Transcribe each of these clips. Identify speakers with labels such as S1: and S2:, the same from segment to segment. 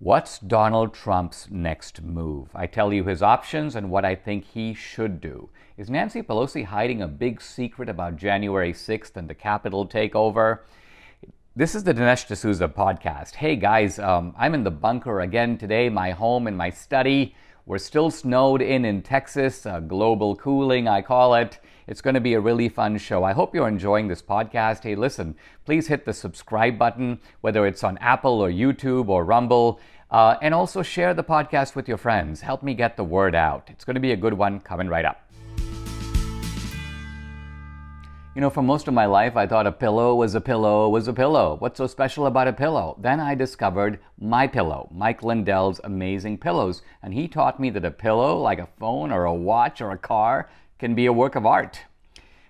S1: What's Donald Trump's next move? I tell you his options and what I think he should do. Is Nancy Pelosi hiding a big secret about January 6th and the Capitol takeover? This is the Dinesh D'Souza podcast. Hey guys, I'm in the bunker again today, my home and my study. We're still snowed in Texas, global cooling, I call it. It's going to be a really fun show. I hope you're enjoying this podcast. Hey, listen, please hit the subscribe button, whether it's on Apple or YouTube or Rumble, and also share the podcast with your friends. Help me get the word out. It's going to be a good one coming right up. You know, for most of my life, I thought a pillow was a pillow was a pillow. What's so special about a pillow? Then I discovered MyPillow, Mike Lindell's amazing pillows. And he taught me that a pillow, like a phone or a watch or a car, can be a work of art.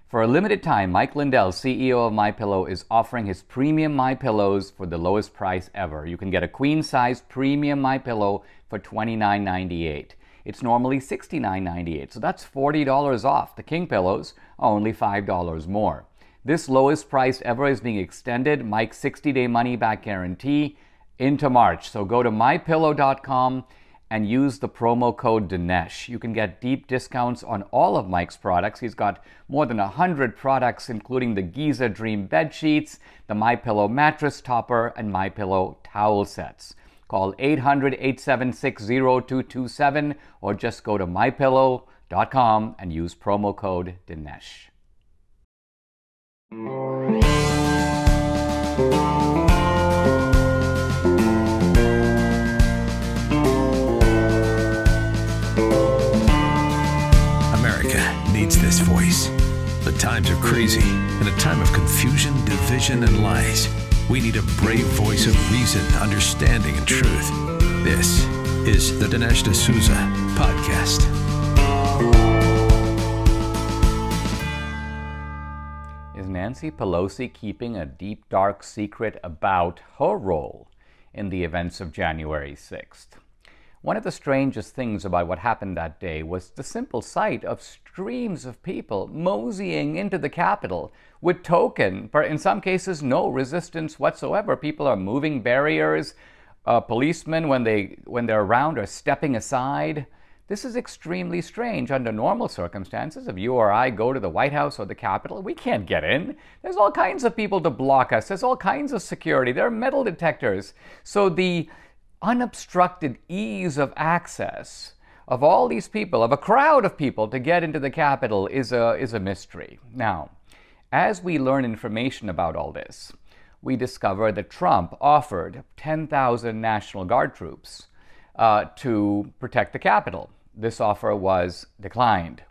S1: For a limited time, Mike Lindell, CEO of MyPillow, is offering his premium MyPillows for the lowest price ever. You can get a queen-size premium MyPillow for $29.98. It's normally $69.98, so that's $40 off. The King pillows are only $5 more. This lowest price ever is being extended, Mike's 60-day money-back guarantee, into March. So go to mypillow.com and use the promo code Dinesh. You can get deep discounts on all of Mike's products. He's got more than 100 products, including the Giza Dream bed sheets, the MyPillow mattress topper, and MyPillow towel sets. Call 800-876-0227 or just go to mypillow.com and use promo code Dinesh.
S2: America needs this voice. The times are crazy. In a time of confusion, division, and lies, we need a brave voice of reason, understanding, and truth. This is the Dinesh D'Souza podcast.
S1: Is Nancy Pelosi keeping a deep, dark secret about her role in the events of January 6th? One of the strangest things about what happened that day was the simple sight of streams of people moseying into the Capitol with token, but in some cases, no resistance whatsoever. People are moving barriers. Policemen, when they're around, are stepping aside. This is extremely strange. Under normal circumstances, if you or I go to the White House or the Capitol, we can't get in. There's all kinds of people to block us. There's all kinds of security. There are metal detectors. So the unobstructed ease of access of all these people, of a crowd of people to get into the Capitol is a mystery. Now, as we learn information about all this, we discover that Trump offered 10,000 National Guard troops to protect the Capitol. This offer was declined.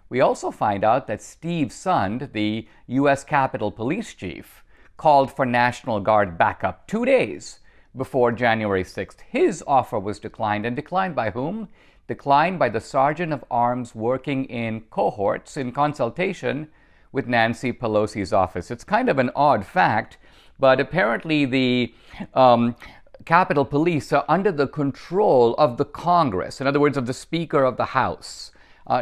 S1: We also find out that Steve Sund, the U.S. Capitol Police Chief, called for National Guard backup 2 days before January 6th. His offer was declined, and declined by whom? Declined by the Sergeant of Arms working in cohorts in consultation with Nancy Pelosi's office. It's kind of an odd fact, but apparently the Capitol Police are under the control of the Congress, in other words, of the Speaker of the House,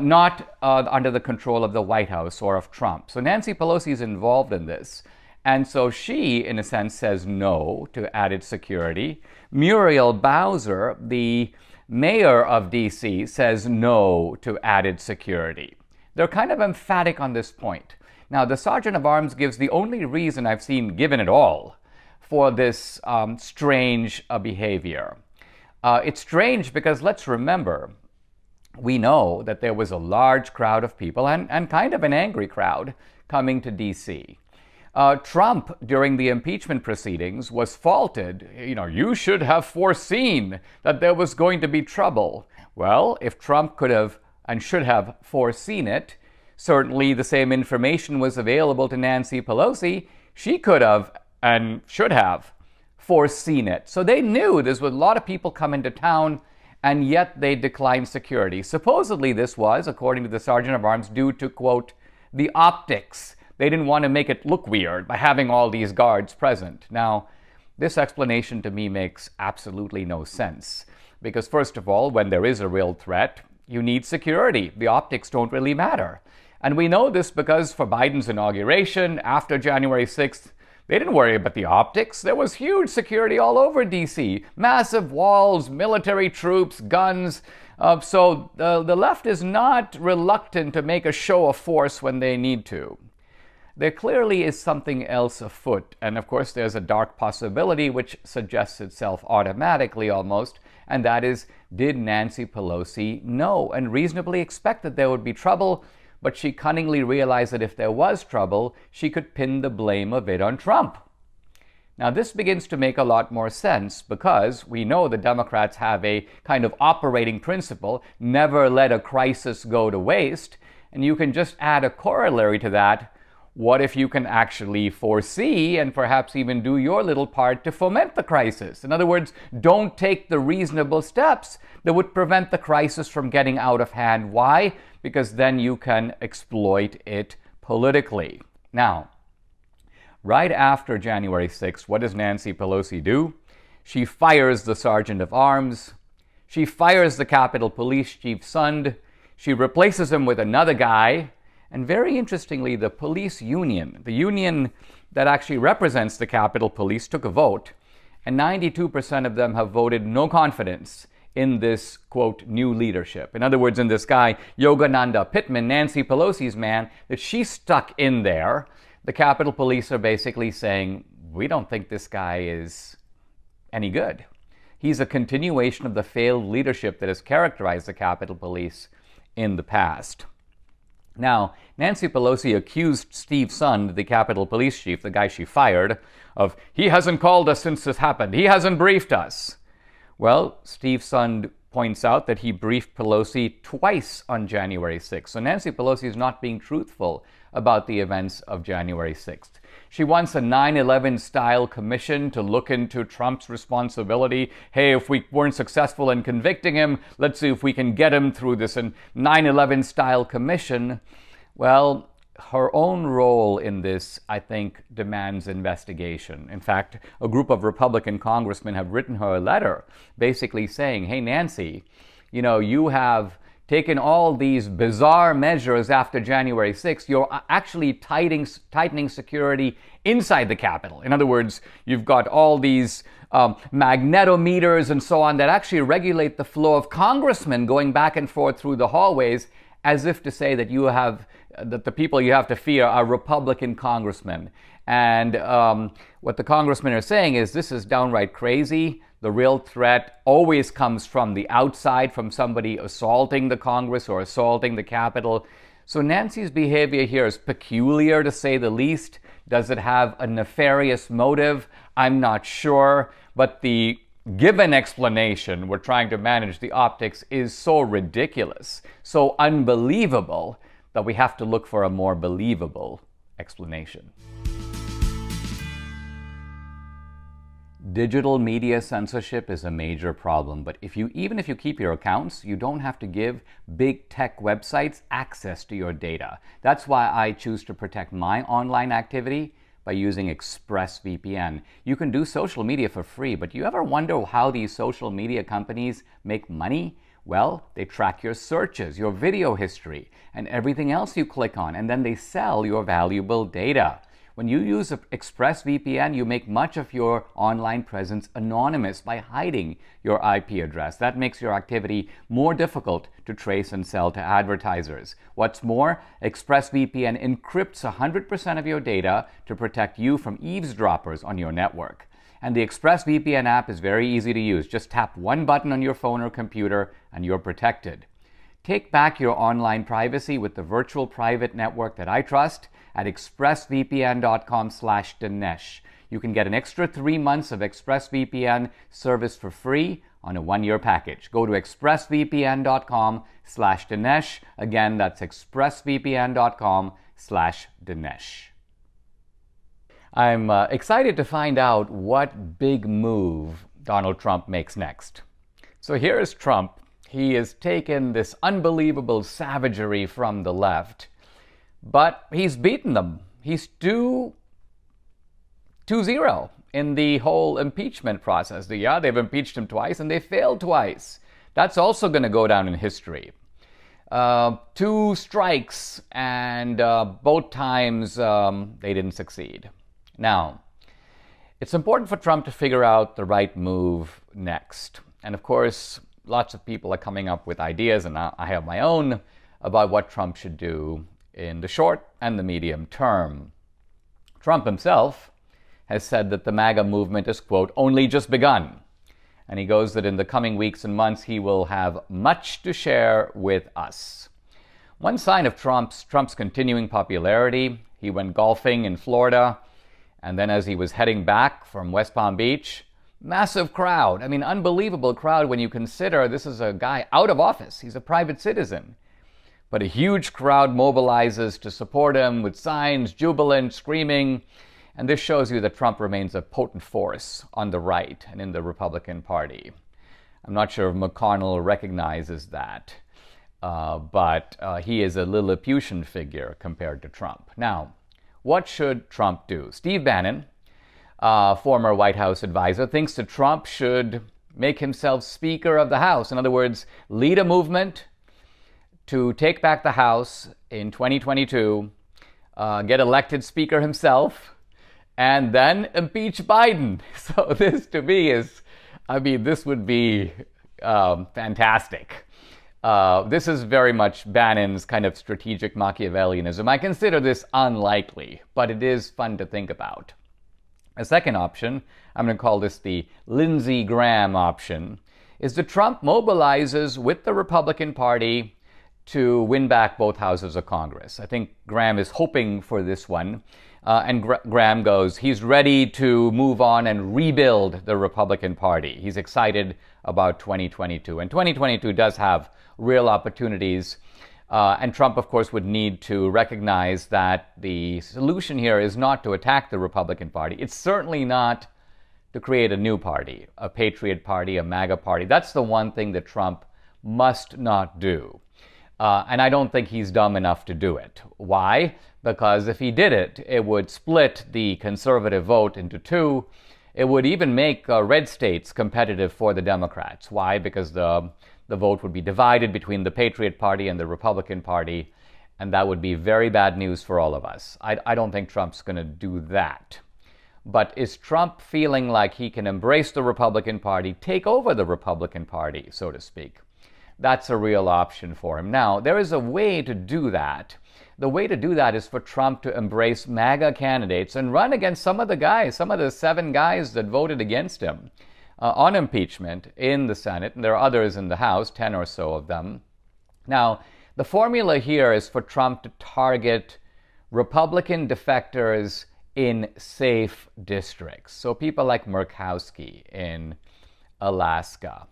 S1: not under the control of the White House or of Trump. So Nancy Pelosi is involved in this. And so she, in a sense, says no to added security. Muriel Bowser, the mayor of D.C., says no to added security. They're kind of emphatic on this point. Now, the Sergeant of Arms gives the only reason I've seen given at all for this strange behavior. It's strange because, let's remember, we know that there was a large crowd of people and kind of an angry crowd coming to D.C. Trump, during the impeachment proceedings, was faulted. You should have foreseen that there was going to be trouble. Well, if Trump could have and should have foreseen it, certainly the same information was available to Nancy Pelosi. She could have and should have foreseen it. So they knew there was a lot of people coming to town, and yet they declined security. Supposedly this was, according to the Sergeant of Arms, due to, quote, the optics. They didn't want to make it look weird by having all these guards present. Now, this explanation to me makes absolutely no sense. Because first of all, when there is a real threat, you need security. The optics don't really matter. And we know this because for Biden's inauguration, after January 6th, They didn't worry about the optics. There was huge security all over D.C. Massive walls, military troops, guns. So the left is not reluctant to make a show of force when they need to. There clearly is something else afoot. And of course, there's a dark possibility which suggests itself automatically almost. And that is, did Nancy Pelosi know and reasonably expect that there would be trouble? But she cunningly realized that if there was trouble, she could pin the blame of it on Trump. Now, this begins to make a lot more sense because we know the Democrats have a kind of operating principle, never let a crisis go to waste. And you can just add a corollary to that. What if you can actually foresee and perhaps even do your little part to foment the crisis? In other words, don't take the reasonable steps that would prevent the crisis from getting out of hand. Why? Because then you can exploit it politically. Now, right after January 6th, what does Nancy Pelosi do? She fires the Sergeant of Arms. She fires the Capitol Police Chief Sund. She replaces him with another guy. And very interestingly, the police union, the union that actually represents the Capitol Police, took a vote. And 92% of them have voted no confidence in this, quote, new leadership. In other words, in this guy, Yogananda Pittman, Nancy Pelosi's man, that she stuck in there. The Capitol Police are basically saying, we don't think this guy is any good. He's a continuation of the failed leadership that has characterized the Capitol Police in the past. Now, Nancy Pelosi accused Steve Sund, the Capitol Police Chief, the guy she fired, of, he hasn't called us since this happened. He hasn't briefed us. Well, Steve Sund points out that he briefed Pelosi twice on January 6th. So Nancy Pelosi is not being truthful about the events of January 6th. She wants a 9/11 style commission to look into Trump's responsibility. Hey, if we weren't successful in convicting him, let's see if we can get him through this 9/11 style commission. Well, her own role in this, I think, demands investigation. In fact, a group of Republican congressmen have written her a letter basically saying, hey, Nancy, you have taken all these bizarre measures after January 6th. You're actually tightening security inside the Capitol. In other words, you've got all these magnetometers and so on that actually regulate the flow of congressmen going back and forth through the hallways, as if to say that that the people you have to fear are Republican congressmen. And what the congressmen are saying is this is downright crazy. The real threat always comes from the outside, from somebody assaulting the Congress or assaulting the Capitol. So Nancy's behavior here is peculiar, to say the least. Does it have a nefarious motive? I'm not sure. But the given explanation, we're trying to manage the optics, is so ridiculous, so unbelievable, that we have to look for a more believable explanation. Digital media censorship is a major problem, but even if you keep your accounts, you don't have to give big tech websites access to your data. That's why I choose to protect my online activity by using ExpressVPN. You can do social media for free, but do you ever wonder how these social media companies make money? Well, they track your searches, your video history, and everything else you click on, and then they sell your valuable data. When you use ExpressVPN, you make much of your online presence anonymous by hiding your IP address. That makes your activity more difficult to trace and sell to advertisers. What's more, ExpressVPN encrypts 100% of your data to protect you from eavesdroppers on your network. And the ExpressVPN app is very easy to use. Just tap one button on your phone or computer and you're protected. Take back your online privacy with the virtual private network that I trust at expressvpn.com/Dinesh. You can get an extra 3 months of ExpressVPN service for free on a 1-year package. Go to expressvpn.com/Dinesh. Again, that's expressvpn.com/Dinesh. I'm excited to find out what big move Donald Trump makes next. So here is Trump. He has taken this unbelievable savagery from the left, but he's beaten them. He's 2-0 in the whole impeachment process. Yeah, they've impeached him twice and they failed twice. That's also going to go down in history. 2 strikes and both times they didn't succeed. Now, It's important for Trump to figure out the right move next. And of course, lots of people are coming up with ideas, and I have my own, about what Trump should do in the short and the medium term. Trump himself has said that the MAGA movement is, quote, only just begun. And he goes that in the coming weeks and months, he will have much to share with us. One sign of Trump's continuing popularity, he went golfing in Florida, and then as he was heading back from West Palm Beach, massive crowd. I mean, unbelievable crowd when you consider this is a guy out of office. He's a private citizen. But a huge crowd mobilizes to support him with signs, jubilant, screaming. And this shows you that Trump remains a potent force on the right and in the Republican Party. I'm not sure if McConnell recognizes that, but he is a Lilliputian figure compared to Trump. Now, what should Trump do? Steve Bannon, former White House advisor, thinks that Trump should make himself Speaker of the House. In other words, lead a movement to take back the House in 2022, get elected Speaker himself, and then impeach Biden. So this to me is, this would be fantastic. This is very much Bannon's kind of strategic Machiavellianism. I consider this unlikely, but it is fun to think about. A second option, I'm going to call this the Lindsey Graham option, is that Trump mobilizes with the Republican Party to win back both houses of Congress. I think Graham is hoping for this one. And Graham goes, he's ready to move on and rebuild the Republican Party. He's excited about 2022. And 2022 does have real opportunities. And Trump, of course, would need to recognize that the solution here is not to attack the Republican Party. It's certainly not to create a new party, a Patriot Party, a MAGA party. That's the one thing that Trump must not do. And I don't think he's dumb enough to do it. Why? Because if he did it, it would split the conservative vote into two. It would even make red states competitive for the Democrats. Why? Because the vote would be divided between the Patriot Party and the Republican Party, and that would be very bad news for all of us. I don't think Trump's going to do that. But is Trump feeling like he can embrace the Republican Party, take over the Republican Party, so to speak? That's a real option for him. Now, there is a way to do that. The way to do that is for Trump to embrace MAGA candidates and run against some of the guys, some of the 7 guys that voted against him on impeachment in the Senate. And there are others in the House, 10 or so of them. Now, the formula here is for Trump to target Republican defectors in safe districts. So people like Murkowski in Alaska.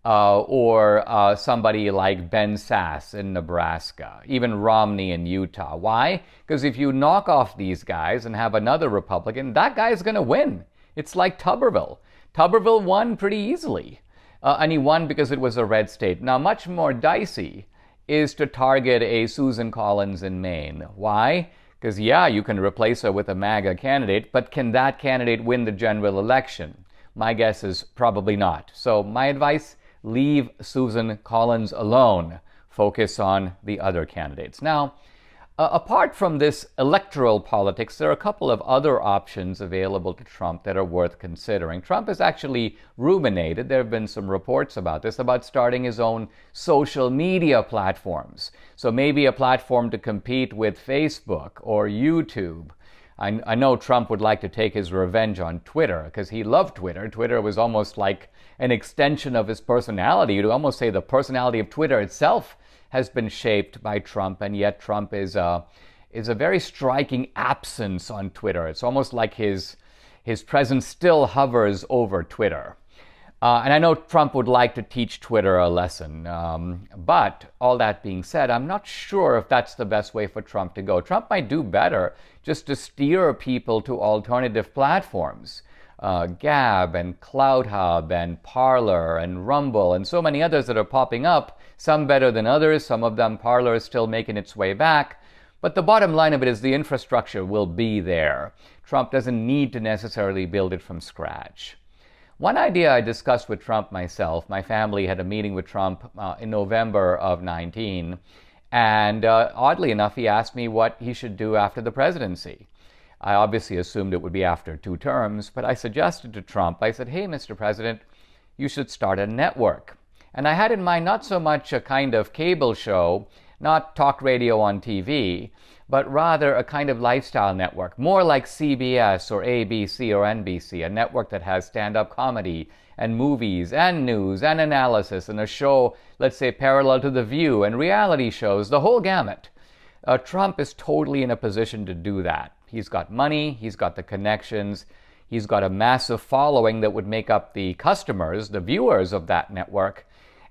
S1: Or somebody like Ben Sass in Nebraska, even Romney in Utah. Why? Because if you knock off these guys and have another Republican, that guy is going to win. It's like Tuberville. Tuberville won pretty easily, and he won because it was a red state. Now, much more dicey is to target a Susan Collins in Maine. Why? Because, yeah, you can replace her with a MAGA candidate, but can that candidate win the general election? My guess is probably not. So my advice, leave Susan Collins alone. Focus on the other candidates. Now, apart from this electoral politics, there are a couple of other options available to Trump that are worth considering. Trump has actually ruminated, there have been some reports about this, about starting his own social media platforms. So maybe a platform to compete with Facebook or YouTube. I know Trump would like to take his revenge on Twitter because he loved Twitter. Twitter was almost like an extension of his personality. You'd almost say the personality of Twitter itself has been shaped by Trump, and yet Trump is a very striking absence on Twitter. It's almost like his presence still hovers over Twitter. And I know Trump would like to teach Twitter a lesson. But all that being said, I'm not sure if that's the best way for Trump to go. Trump might do better just to steer people to alternative platforms. Gab and CloutHub and Parler and Rumble and so many others that are popping up. Some better than others. Some of them, Parler is still making its way back. But the bottom line of it is the infrastructure will be there. Trump doesn't need to necessarily build it from scratch. One idea I discussed with Trump myself, my family had a meeting with Trump in November of 19, and oddly enough, he asked me what he should do after the presidency. I obviously assumed it would be after 2 terms, but I suggested to Trump, I said, hey, Mr. President, you should start a network. And I had in mind not so much a kind of cable show, not talk radio on TV, but rather a kind of lifestyle network, more like CBS or ABC or NBC, a network that has stand-up comedy and movies and news and analysis and a show, let's say, parallel to The View and reality shows, the whole gamut. Trump is totally in a position to do that. He's got money, he's got the connections, he's got a massive following that would make up the customers, the viewers of that network.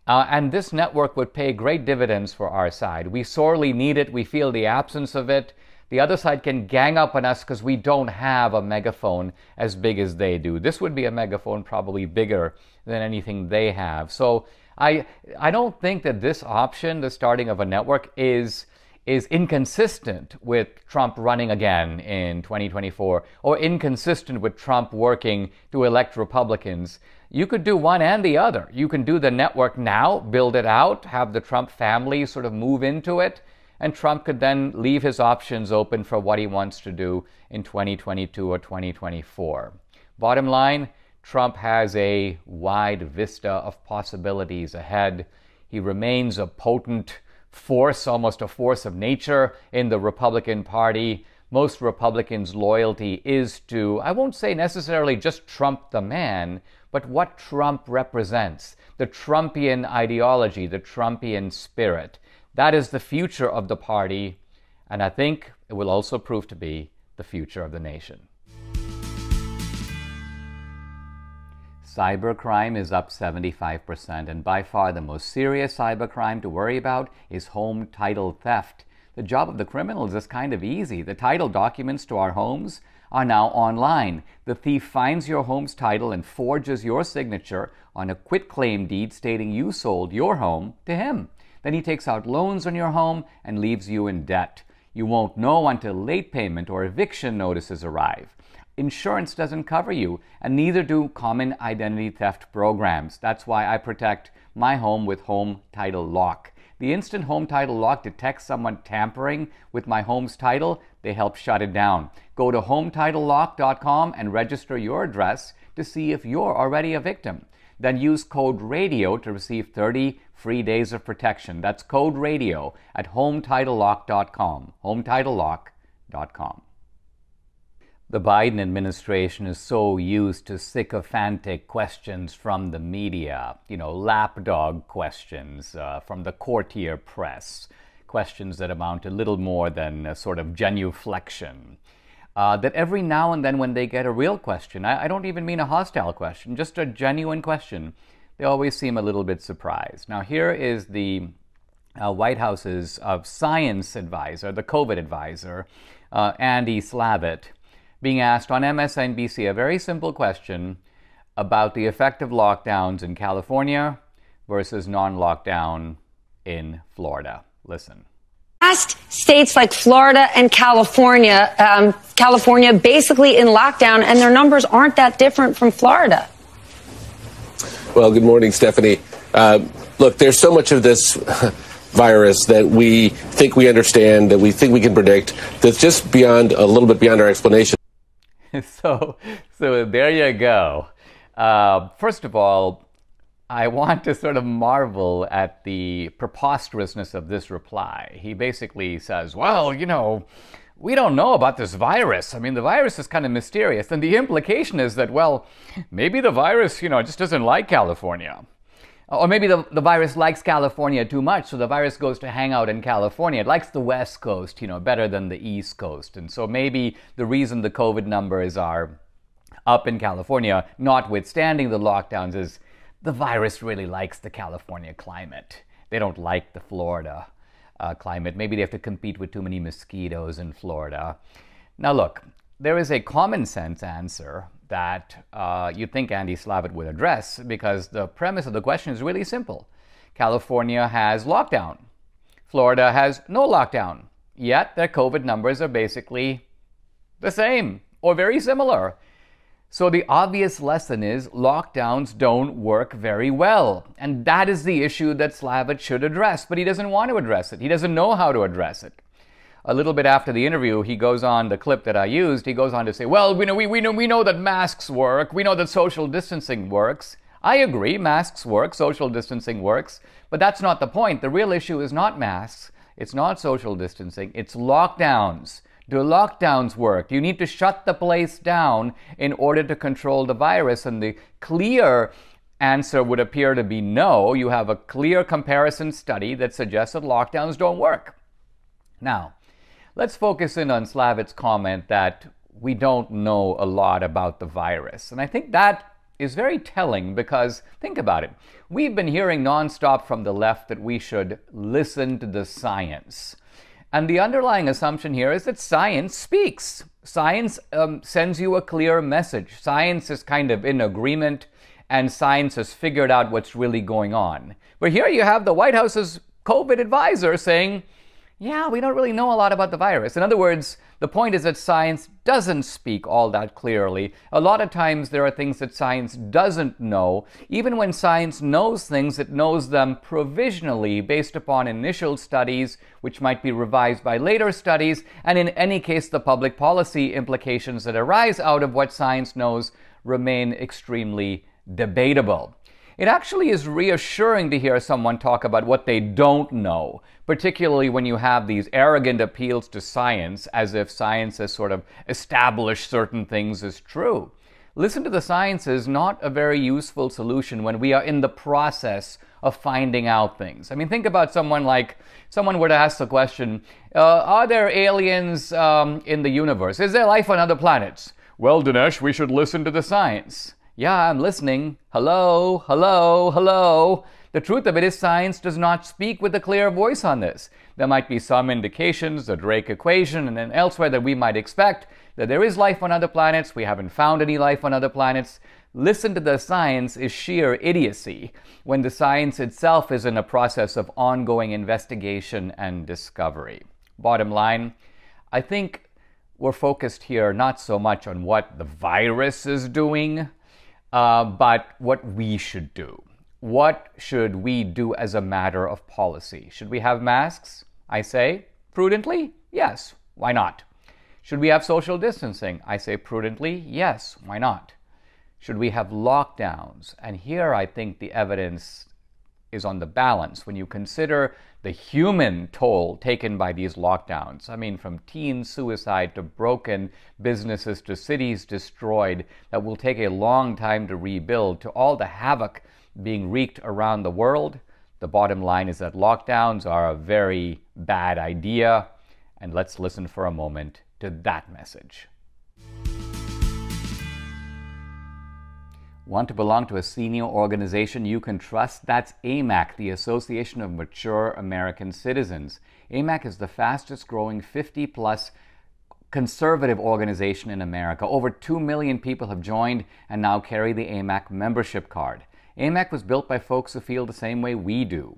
S1: And this network would pay great dividends for our side. We sorely need it. We feel the absence of it. The other side can gang up on us because we don't have a megaphone as big as they do. This would be a megaphone probably bigger than anything they have. So I don't think that this option, the starting of a network, is inconsistent with Trump running again in 2024 or inconsistent with Trump working to elect Republicans. You could do one and the other. You can do the network now, build it out, have the Trump family sort of move into it, and Trump could then leave his options open for what he wants to do in 2022 or 2024. Bottom line, Trump has a wide vista of possibilities ahead. He remains a potent force, almost a force of nature in the Republican Party. Most Republicans' loyalty is to, I won't say necessarily just Trump the man, but what Trump represents, the Trumpian ideology, the Trumpian spirit. That is the future of the party, and I think it will also prove to be the future of the nation. Cybercrime is up 75%, and by far the most serious cybercrime to worry about is home title theft. The job of the criminals is kind of easy. The title documents to our homes are now online. The thief finds your home's title and forges your signature on a quitclaim deed stating you sold your home to him. Then he takes out loans on your home and leaves you in debt. You won't know until late payment or eviction notices arrive. Insurance doesn't cover you, and neither do common identity theft programs. That's why I protect my home with Home Title Lock. The instant Home Title Lock detects someone tampering with my home's title, they help shut it down. Go to HometitleLock.com and register your address to see if you're already a victim. Then use code RADIO to receive 30 free days of protection. That's code RADIO at HometitleLock.com. HometitleLock.com. The Biden administration is so used to sycophantic questions from the media, lapdog questions from the courtier press, questions that amount to little more than a sort of genuflection, that every now and then when they get a real question, I don't even mean a hostile question, just a genuine question, they always seem a little bit surprised. Now here is the White House's science advisor, the COVID advisor, Andy Slavitt, being asked on MSNBC a very simple question about the effect of lockdowns in California versus non-lockdown in Florida. Listen.
S3: Last states like Florida and California, California basically in lockdown, and their numbers aren't that different from Florida.
S4: Well, good morning, Stephanie. Look, there's so much of this virus that we think we understand, that we think we can predict, that's just a little bit beyond our explanation.
S1: So there you go. First of all, I want to sort of marvel at the preposterousness of this reply. He basically says, well, we don't know about this virus. I mean, the virus is kind of mysterious. And the implication is that, well, maybe the virus, just doesn't like California. Or maybe the virus likes California too much, so the virus goes to hang out in California. It likes the West Coast, better than the East Coast. And so maybe the reason the COVID numbers are up in California, notwithstanding the lockdowns, is the virus really likes the California climate. They don't like the Florida climate. Maybe they have to compete with too many mosquitoes in Florida. Now look, there is a common sense answer that you think Andy Slavitt would address, because the premise of the question is really simple. California has lockdown. Florida has no lockdown. Yet their COVID numbers are basically the same or very similar. So the obvious lesson is lockdowns don't work very well. And that is the issue that Slavitt should address, but he doesn't want to address it. He doesn't know how to address it. a little bit after the interview, he goes on, the clip that I used, he goes on to say, well, we know that masks work. We know that social distancing works. I agree, masks work, social distancing works, but that's not the point. The real issue is not masks. It's not social distancing. It's lockdowns. Do lockdowns work? You need to shut the place down in order to control the virus. And the clear answer would appear to be no. You have a clear comparison study that suggests that lockdowns don't work. Now, let's focus in on Slavitt's comment that we don't know a lot about the virus. And I think that is very telling because, think about it, we've been hearing nonstop from the left that we should listen to the science. And the underlying assumption here is that science speaks. Science sends you a clear message. Science is kind of in agreement, and science has figured out what's really going on. But here you have the White House's COVID advisor saying, yeah, we don't really know a lot about the virus. In other words, the point is that science doesn't speak all that clearly. A lot of times there are things that science doesn't know. Even when science knows things, it knows them provisionally based upon initial studies, which might be revised by later studies, and in any case, the public policy implications that arise out of what science knows remain extremely debatable. It actually is reassuring to hear someone talk about what they don't know, particularly when you have these arrogant appeals to science as if science has sort of established certain things as true. Listen to the science is not a very useful solution when we are in the process of finding out things. I mean, think about someone were to ask the question, are there aliens in the universe? Is there life on other planets? Well, Dinesh, we should listen to the science. Yeah, I'm listening. Hello, hello, hello. The truth of it is science does not speak with a clear voice on this. There might be some indications, the Drake equation, and then elsewhere that we might expect that there is life on other planets. We haven't found any life on other planets. Listen to the science is sheer idiocy when the science itself is in a process of ongoing investigation and discovery. Bottom line, I think we're focused here not so much on what the virus is doing, but what we should do. What should we do as a matter of policy? Should we have masks? I say, prudently, yes. Why not? Should we have social distancing? I say prudently, yes. Why not? Should we have lockdowns? And here I think the evidence is on the balance. When you consider the human toll taken by these lockdowns, I mean, from teen suicide to broken businesses to cities destroyed that will take a long time to rebuild, to all the havoc being wreaked around the world, the bottom line is that lockdowns are a very bad idea. And let's listen for a moment to that message. Want to belong to a senior organization you can trust? That's AMAC, the Association of Mature American Citizens. AMAC is the fastest growing 50-plus conservative organization in America. Over 2 million people have joined and now carry the AMAC membership card. AMAC was built by folks who feel the same way we do.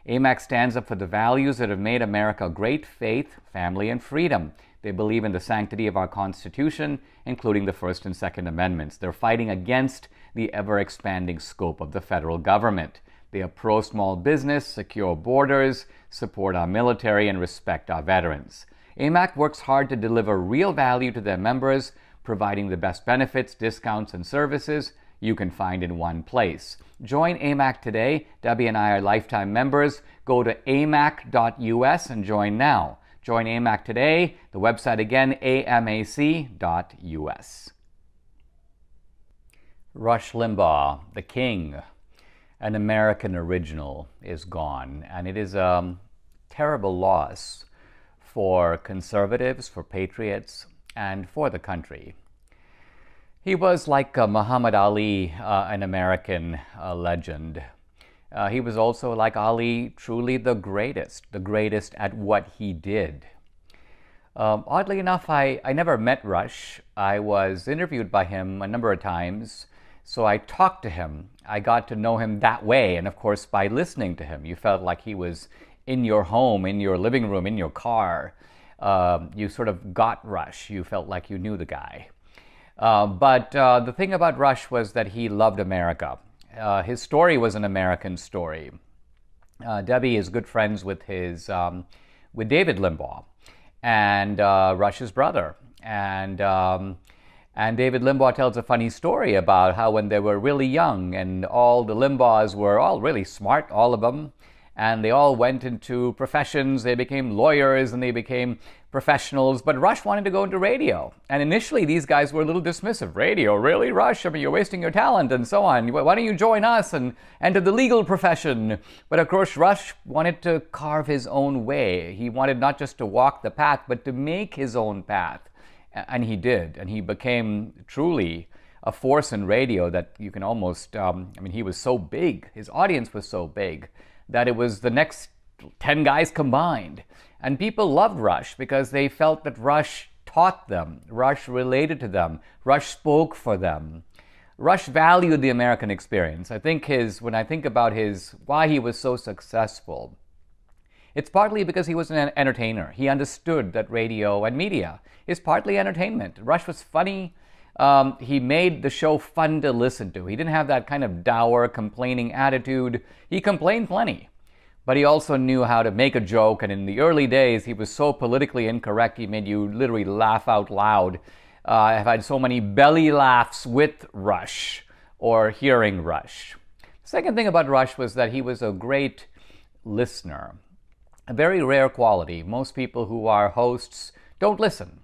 S1: AMAC stands up for the values that have made America great: faith, family, and freedom. They believe in the sanctity of our Constitution, including the First and Second Amendments. They're fighting against the ever-expanding scope of the federal government. They are pro-small business, secure borders, support our military, and respect our veterans. AMAC works hard to deliver real value to their members, providing the best benefits, discounts, and services you can find in one place. Join AMAC today. Debbie and I are lifetime members. Go to amac.us and join now. Join AMAC today. The website again, amac.us. Rush Limbaugh, the king, an American original, is gone. And it is a terrible loss for conservatives, for patriots, and for the country. He was like Muhammad Ali, an American legend. He was also, like Ali, truly the greatest at what he did. Oddly enough, I never met Rush. I was interviewed by him a number of times, so I talked to him. I got to know him that way, and of course, by listening to him. You felt like he was in your home, in your living room, in your car. You sort of got Rush. You felt like you knew the guy. But the thing about Rush was that he loved America. His story was an American story. Debbie is good friends with David Limbaugh, and Rush's brother. And David Limbaugh tells a funny story about how when they were really young and all the Limbaughs were all really smart, all of them, and they all went into professions. They became lawyers and they became professionals, but Rush wanted to go into radio. And initially these guys were a little dismissive. Radio, really, Rush? I mean, you're wasting your talent and so on. Why don't you join us and enter the legal profession? But of course, Rush wanted to carve his own way. He wanted not just to walk the path, but to make his own path. And he did. And he became truly a force in radio that you can almost, he was so big. His audience was so big that it was the next 10 guys combined. And people loved Rush because they felt that Rush taught them, Rush related to them, Rush spoke for them. Rush valued the American experience. I think when I think about why he was so successful, it's partly because he was an entertainer. He understood that radio and media is partly entertainment. Rush was funny. He made the show fun to listen to. He didn't have that kind of dour, complaining attitude. He complained plenty, but he also knew how to make a joke, and in the early days, he was so politically incorrect, he made you literally laugh out loud. I've had so many belly laughs with Rush or hearing Rush. The second thing about Rush was that he was a great listener, a very rare quality. Most people who are hosts don't listen.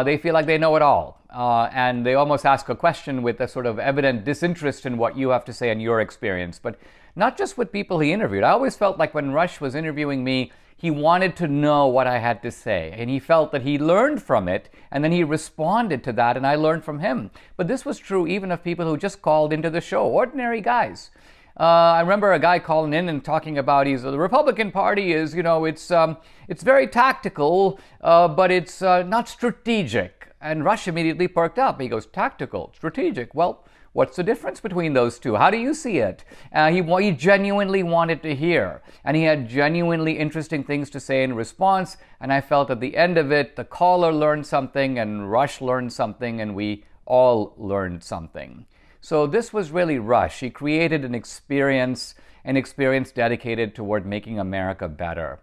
S1: They feel like they know it all. And they almost ask a question with a sort of evident disinterest in what you have to say and your experience. But not just with people he interviewed. I always felt like when Rush was interviewing me, he wanted to know what I had to say. And he felt that he learned from it, and then he responded to that, and I learned from him. But this was true even of people who just called into the show, ordinary guys. I remember a guy calling in and talking about the Republican Party is, it's very tactical, but it's not strategic. And Rush immediately perked up. He goes, tactical, strategic. Well, what's the difference between those two? How do you see it? He genuinely wanted to hear. And he had genuinely interesting things to say in response. And I felt at the end of it, the caller learned something and Rush learned something and we all learned something. So this was really Rush. He created an experience dedicated toward making America better.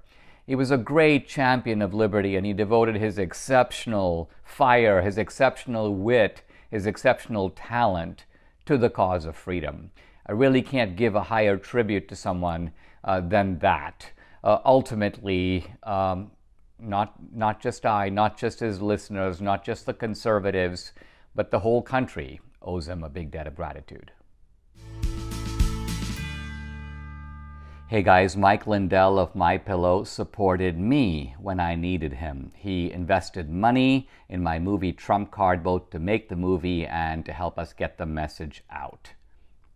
S1: He was a great champion of liberty, and he devoted his exceptional fire, his exceptional wit, his exceptional talent to the cause of freedom. I really can't give a higher tribute to someone than that. Ultimately, not just I, not just his listeners, not just the conservatives, but the whole country owes him a big debt of gratitude. Hey guys, Mike Lindell of MyPillow supported me when I needed him. He invested money in my movie Trump Card, both to make the movie and to help us get the message out.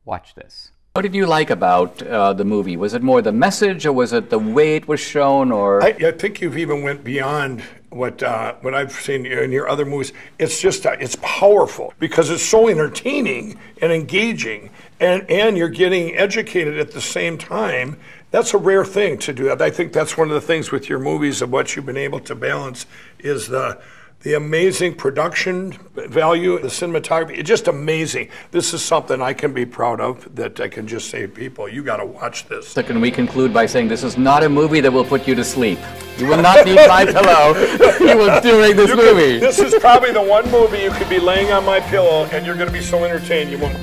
S1: Watch this. What did you like about the movie? Was it more the message, or was it the way it was shown? Or
S5: I think you've even went beyond what I've seen in your other movies. It's just it's powerful because it's so entertaining and engaging, and you're getting educated at the same time. That's a rare thing to do. I think that's one of the things with your movies of what you've been able to balance is the amazing production value, the cinematography. It's just amazing. This is something I can be proud of, that I can just say, people, you got to watch this.
S1: So can we conclude by saying this is not a movie that will put you to sleep? You will not need my pillow. You will during this movie.
S5: This is probably the one movie you could be laying on my pillow and you're going to be so entertained you won't.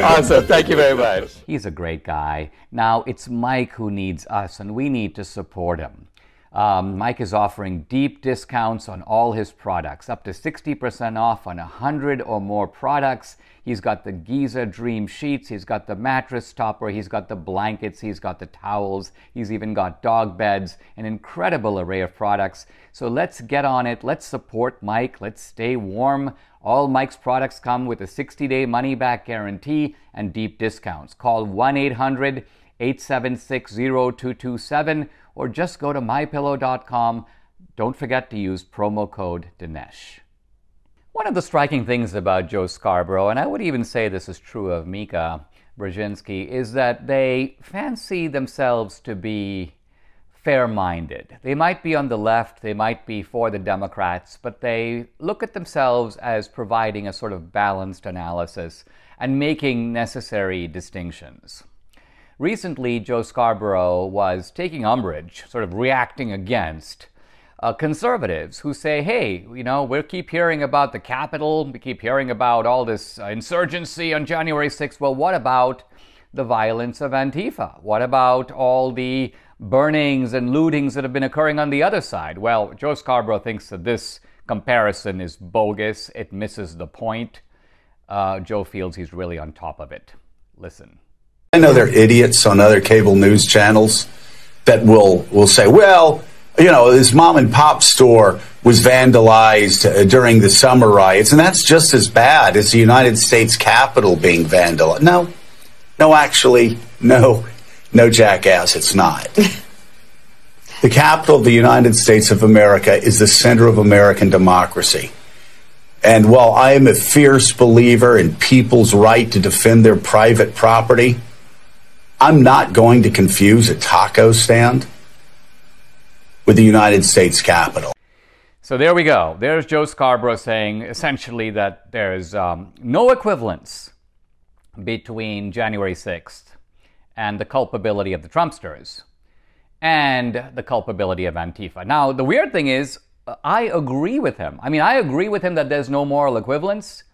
S1: Awesome. Thank you very much. He's a great guy. Now, it's Mike who needs us, and we need to support him. Mike is offering deep discounts on all his products, up to 60% off on 100 or more products. He's got the Giza Dream Sheets, he's got the mattress topper, he's got the blankets, he's got the towels, he's even got dog beds, an incredible array of products. So let's get on it, let's support Mike, let's stay warm. All Mike's products come with a 60-day money-back guarantee and deep discounts. Call 1-800-876-0227 or just go to mypillow.com. Don't forget to use promo code Dinesh. One of the striking things about Joe Scarborough, and I would even say this is true of Mika Brzezinski, is that they fancy themselves to be fair-minded. They might be on the left, they might be for the Democrats, but they look at themselves as providing a sort of balanced analysis and making necessary distinctions. Recently, Joe Scarborough was taking umbrage, sort of reacting against conservatives who say, hey, we keep hearing about the Capitol, we keep hearing about all this insurgency on January 6th. Well, what about the violence of Antifa? What about all the burnings and lootings that have been occurring on the other side? Well, Joe Scarborough thinks that this comparison is bogus. It misses the point. Joe feels he's really on top of it. Listen.
S6: I know there are idiots on other cable news channels that will say, well, this mom and pop store was vandalized during the summer riots, and that's just as bad as the United States Capitol being vandalized. No, actually, no, jackass, it's not. The Capitol of the United States of America is the center of American democracy. And while I am a fierce believer in people's right to defend their private property, I'm not going to confuse a taco stand with the United States Capitol.
S1: So there we go. There's Joe Scarborough saying essentially that there's no equivalence between January 6th and the culpability of the Trumpsters and the culpability of Antifa. Now, the weird thing is, I agree with him. I agree with him that there's no moral equivalence,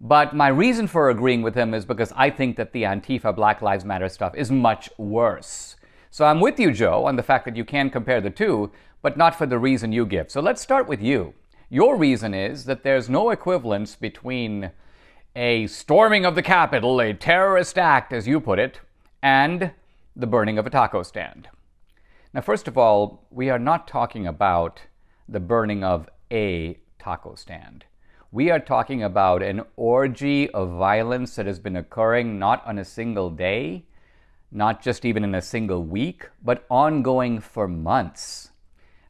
S1: but my reason for agreeing with him is because I think that the Antifa Black Lives Matter stuff is much worse. So I'm with you, Joe, on the fact that you can compare the two, but not for the reason you give. So let's start with you. Your reason is that there's no equivalence between a storming of the Capitol, a terrorist act, as you put it, and the burning of a taco stand. Now, first of all, we are not talking about the burning of a taco stand. We are talking about an orgy of violence that has been occurring not on a single day, not just even in a single week, but ongoing for months.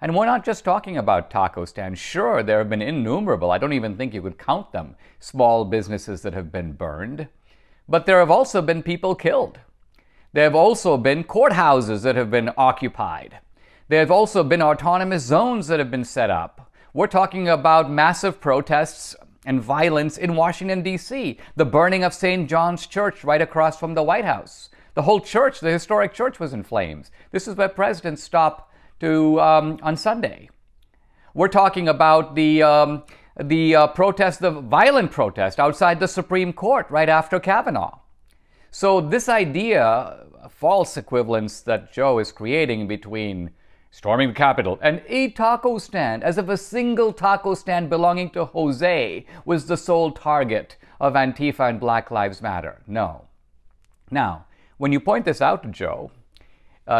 S1: And we're not just talking about taco stands. Sure, there have been innumerable, I don't even think you could count them, small businesses that have been burned. But there have also been people killed. There have also been courthouses that have been occupied. There have also been autonomous zones that have been set up. We're talking about massive protests and violence in Washington, D.C., the burning of St. John's Church right across from the White House. The whole church, the historic church, was in flames. This is where presidents stopped to on Sunday. We're talking about the protest, the violent protest outside the Supreme Court right after Kavanaugh. So this idea, false equivalence that Joe is creating between storming the Capitol and a taco stand, as if a single taco stand belonging to Jose was the sole target of Antifa and Black Lives Matter. No. Now, when you point this out to Joe,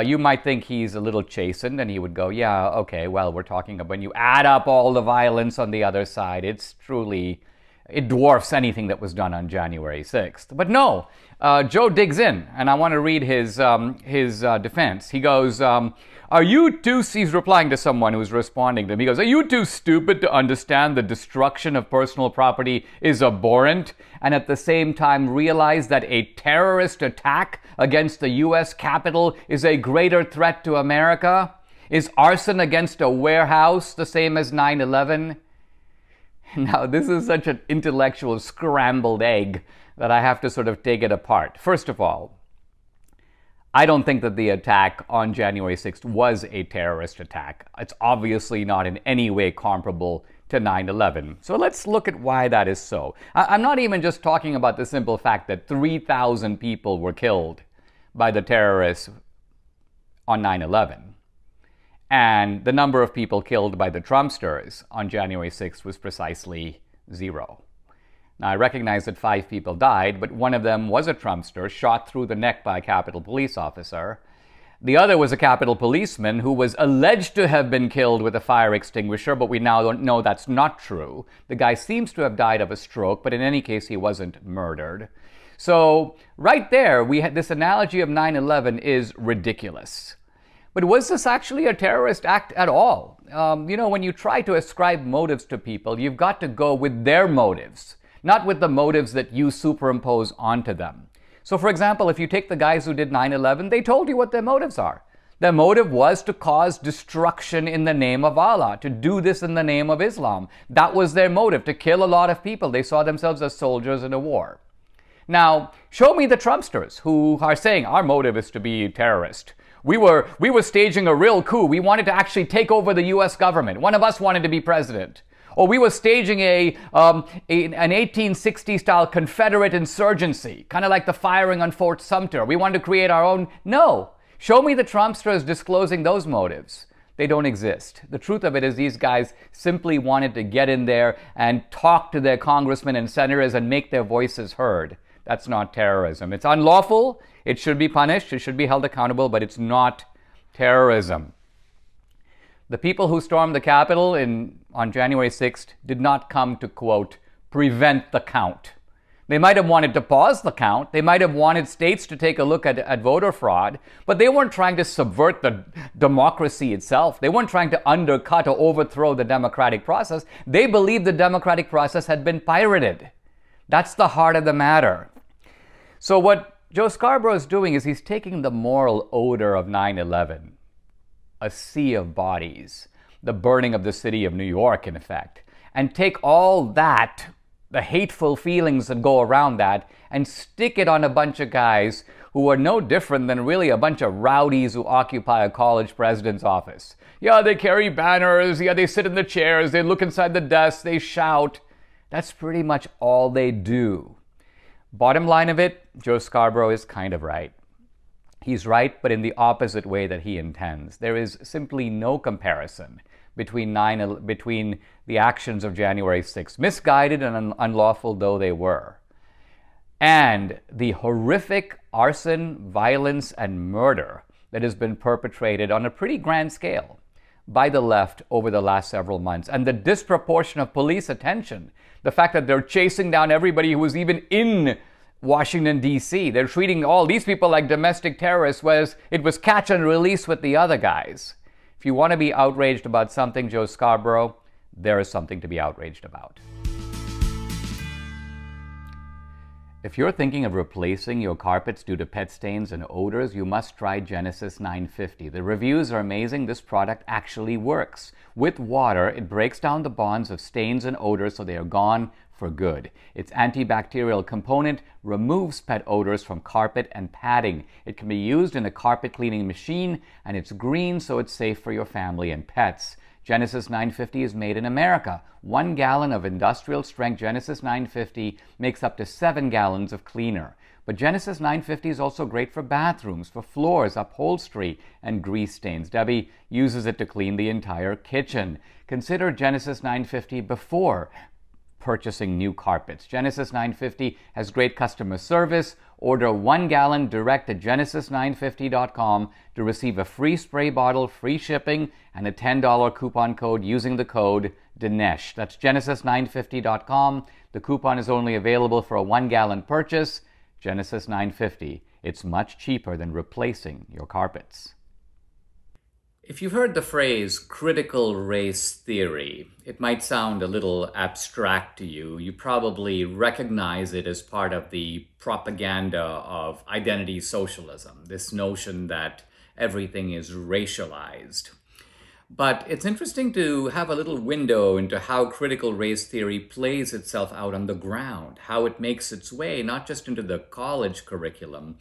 S1: you might think he's a little chastened and he would go, yeah, okay, well, we're talking about when you add up all the violence on the other side, it dwarfs anything that was done on January 6th. But no, Joe digs in, and I want to read his defense. He goes, he's replying to someone who's responding to him. He goes, are you too stupid to understand the destruction of personal property is abhorrent, and at the same time realize that a terrorist attack against the U.S. Capitol is a greater threat to America? Is arson against a warehouse the same as 9/11? Now, this is such an intellectual scrambled egg that I have to sort of take it apart. First of all, I don't think that the attack on January 6th was a terrorist attack. It's obviously not in any way comparable to 9/11. So let's look at why that is so. I'm not even just talking about the simple fact that 3,000 people were killed by the terrorists on 9/11. And the number of people killed by the Trumpsters on January 6th was precisely 0. Now, I recognize that 5 people died, but one of them was a Trumpster shot through the neck by a Capitol Police officer. The other was a Capitol policeman who was alleged to have been killed with a fire extinguisher, but we now don't know that's not true. The guy seems to have died of a stroke, but in any case, he wasn't murdered. So right there, this analogy of 9/11 is ridiculous. But was this actually a terrorist act at all? When you try to ascribe motives to people, you've got to go with their motives, not with the motives that you superimpose onto them. So, for example, if you take the guys who did 9/11, they told you what their motives are. Their motive was to cause destruction in the name of Allah, to do this in the name of Islam. That was their motive, to kill a lot of people. They saw themselves as soldiers in a war. Now, show me the Trumpsters who are saying our motive is to be terrorist. We were staging a real coup. We wanted to actually take over the U.S. government. One of us wanted to be president. Or we were staging an 1860-style Confederate insurgency, kind of like the firing on Fort Sumter. We wanted to create our own. No. Show me the Trumpsters disclosing those motives. They don't exist. The truth of it is these guys simply wanted to get in there and talk to their congressmen and senators and make their voices heard. That's not terrorism. It's unlawful. It should be punished. It should be held accountable, but it's not terrorism. The people who stormed the Capitol on January 6th did not come to, quote, prevent the count. They might have wanted to pause the count. They might have wanted states to take a look at voter fraud, but they weren't trying to subvert the democracy itself. They weren't trying to undercut or overthrow the democratic process. They believed the democratic process had been pirated. That's the heart of the matter. So what Joe Scarborough is doing is he's taking the moral odor of 9/11, a sea of bodies, the burning of the city of New York, in effect, and take all that, the hateful feelings that go around that, and stick it on a bunch of guys who are no different than really a bunch of rowdies who occupy a college president's office. Yeah, they carry banners. Yeah, they sit in the chairs. They look inside the desks. They shout. That's pretty much all they do. Bottom line of it, Joe Scarborough is kind of right. He's right, but in the opposite way that he intends. There is simply no comparison between the actions of January 6th, misguided and unlawful though they were, and the horrific arson, violence, and murder that has been perpetrated on a pretty grand scale by the left over the last several months, and the disproportion of police attention, the fact that they're chasing down everybody who was even in Washington, D.C. They're treating all these people like domestic terrorists, whereas it was catch and release with the other guys. If you want to be outraged about something, Joe Scarborough, there is something to be outraged about. If you're thinking of replacing your carpets due to pet stains and odors, you must try Genesis 950. The reviews are amazing. This product actually works. With water, it breaks down the bonds of stains and odors so they are gone for good. Its antibacterial component removes pet odors from carpet and padding. It can be used in a carpet cleaning machine, and it's green, so it's safe for your family and pets. Genesis 950 is made in America. 1 gallon of industrial strength Genesis 950 makes up to 7 gallons of cleaner. But Genesis 950 is also great for bathrooms, for floors, upholstery, and grease stains. Debbie uses it to clean the entire kitchen. Consider Genesis 950 before purchasing new carpets. Genesis 950 has great customer service. Order 1 gallon direct at genesis950.com to receive a free spray bottle, free shipping, and a $10 coupon code using the code Dinesh. That's genesis950.com. The coupon is only available for a 1 gallon purchase. Genesis 950. It's much cheaper than replacing your carpets. If you've heard the phrase critical race theory, it might sound a little abstract to you. You probably recognize it as part of the propaganda of identity socialism, this notion that everything is racialized. But it's interesting to have a little window into how critical race theory plays itself out on the ground, how it makes its way not just into the college curriculum,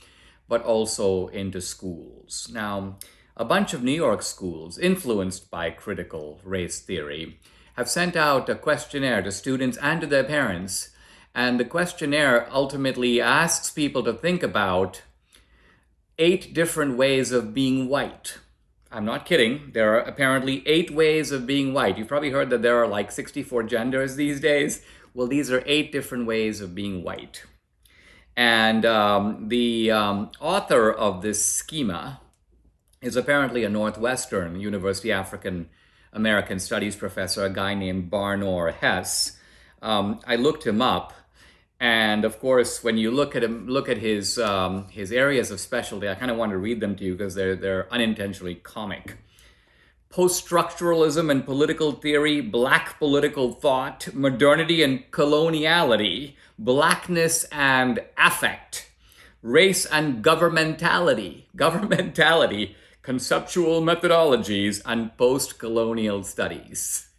S1: but also into schools. Now, a bunch of New York schools, influenced by critical race theory, have sent out a questionnaire to students and to their parents, and the questionnaire ultimately asks people to think about 8 different ways of being white. I'm not kidding. There are apparently 8 ways of being white. You've probably heard that there are like 64 genders these days. Well, these are 8 different ways of being white. And the author of this schema is apparently a Northwestern University African American Studies professor, a guy named Barnor Hess. I looked him up, and of course, when you look at his areas of specialty, I kind of want to read them to you because they're unintentionally comic. Post-structuralism and political theory, black political thought, modernity and coloniality, blackness and affect, race and governmentality, conceptual methodologies, and post-colonial studies.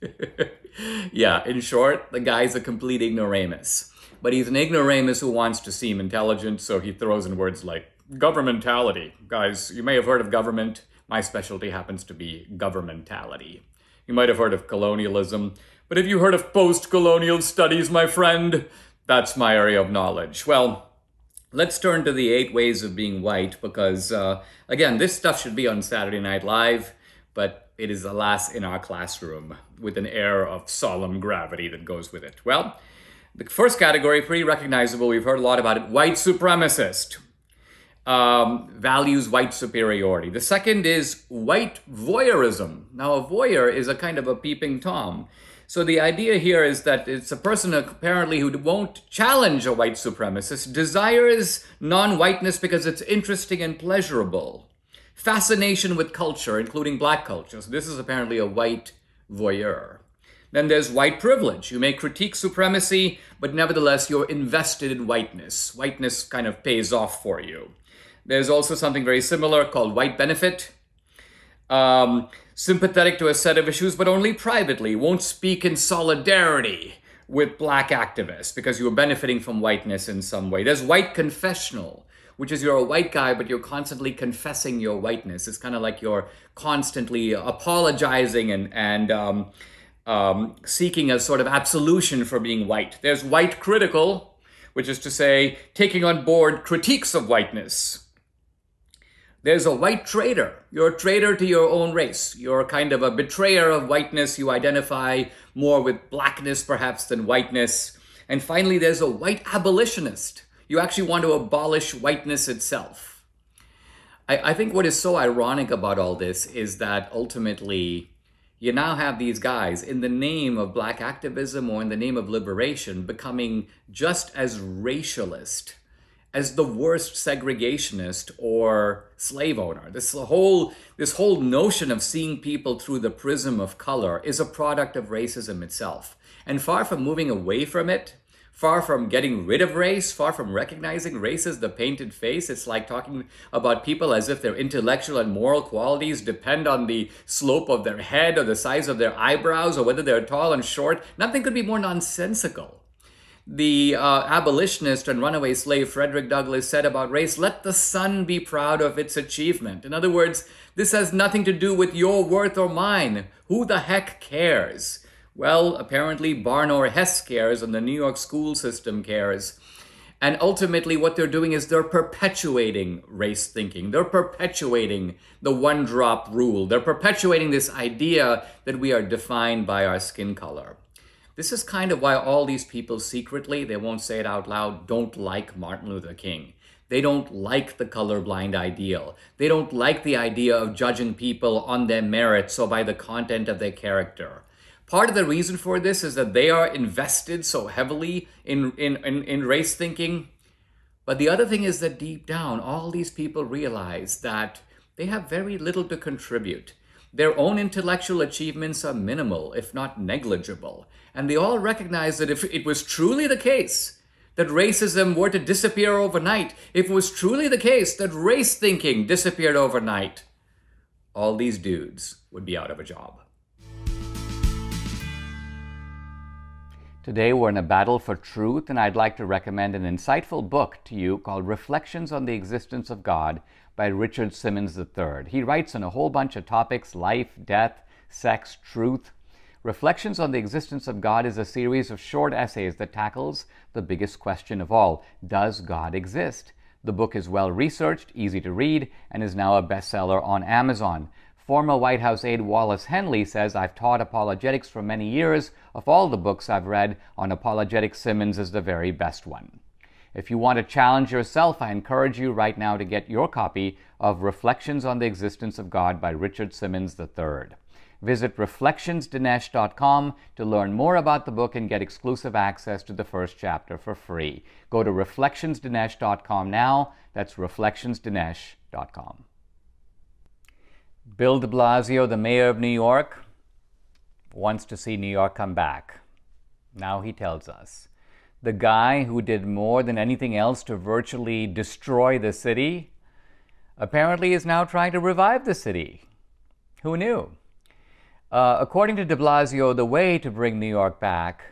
S1: Yeah, in short, the guy's a complete ignoramus. but he's an ignoramus who wants to seem intelligent, so he throws in words like governmentality. Guys, you may have heard of government. My specialty happens to be governmentality. You might have heard of colonialism, but have you heard of post-colonial studies, my friend? That's my area of knowledge. Well, let's turn to the 8 ways of being white, because, again, this stuff should be on Saturday Night Live, but it is, alas, in our classroom with an air of solemn gravity that goes with it. Well, the first category, pretty recognizable. We've heard a lot about it. White supremacist. Values white superiority. The second is white voyeurism. Now, a voyeur is a kind of a peeping Tom. So the idea here is that it's a person apparently who won't challenge a white supremacist, desires non-whiteness because it's interesting and pleasurable. Fascination with culture, including black culture. So this is apparently a white voyeur. Then there's white privilege. You may critique supremacy, but nevertheless, you're invested in whiteness. Whiteness kind of pays off for you. There's also something very similar called white benefit. Sympathetic to a set of issues, but only privately. Won't speak in solidarity with black activists because you're benefiting from whiteness in some way. There's white confessional, which is you're a white guy, but you're constantly confessing your whiteness. It's kind of like you're constantly apologizing and seeking a sort of absolution for being white. There's white critical, which is to say, taking on board critiques of whiteness. There's a white traitor. You're a traitor to your own race. You're kind of a betrayer of whiteness. You identify more with blackness, perhaps, than whiteness. And finally, there's a white abolitionist. You actually want to abolish whiteness itself. I think what is so ironic about all this is that ultimately, you now have these guys in the name of black activism or in the name of liberation becoming just as racialist as the worst segregationist or slave owner. This whole notion of seeing people through the prism of color is a product of racism itself. And far from moving away from it, far from getting rid of race, far from recognizing race as the painted face, it's like talking about people as if their intellectual and moral qualities depend on the slope of their head or the size of their eyebrows or whether they're tall and short. Nothing could be more nonsensical. The abolitionist and runaway slave Frederick Douglass said about race, let the sun be proud of its achievement. In other words, this has nothing to do with your worth or mine. Who the heck cares? Well, apparently Barnor Hess cares and the New York school system cares. And ultimately what they're doing is they're perpetuating race thinking. They're perpetuating the one-drop rule. They're perpetuating this idea that we are defined by our skin color. This is kind of why all these people secretly, they won't say it out loud, don't like Martin Luther King. They don't like the colorblind ideal. They don't like the idea of judging people on their merits or by the content of their character. Part of the reason for this is that they are invested so heavily in race thinking. But the other thing is that deep down, all these people realize that they have very little to contribute. Their own intellectual achievements are minimal, if not negligible. And they all recognize that if it was truly the case that racism were to disappear overnight, if it was truly the case that race thinking disappeared overnight, all these dudes would be out of a job. Today we're in a battle for truth, and I'd like to recommend an insightful book to you called Reflections on the Existence of God by Richard Simmons III. He writes on a whole bunch of topics: life, death, sex, truth. Reflections on the Existence of God is a series of short essays that tackles the biggest question of all: does God exist? The book is well researched, easy to read, and is now a bestseller on Amazon. Former White House aide Wallace Henley says, I've taught apologetics for many years. Of all the books I've read on apologetics, Simmons is the very best one. If you want to challenge yourself, I encourage you right now to get your copy of Reflections on the Existence of God by Richard Simmons III. Visit reflectionsdinesh.com to learn more about the book and get exclusive access to the first chapter for free. Go to reflectionsdinesh.com now. That's reflectionsdinesh.com. Bill de Blasio, the mayor of New York, wants to see New York come back. Now he tells us. The guy who did more than anything else to virtually destroy the city apparently is now trying to revive the city. Who knew? According to de Blasio, the way to bring New York back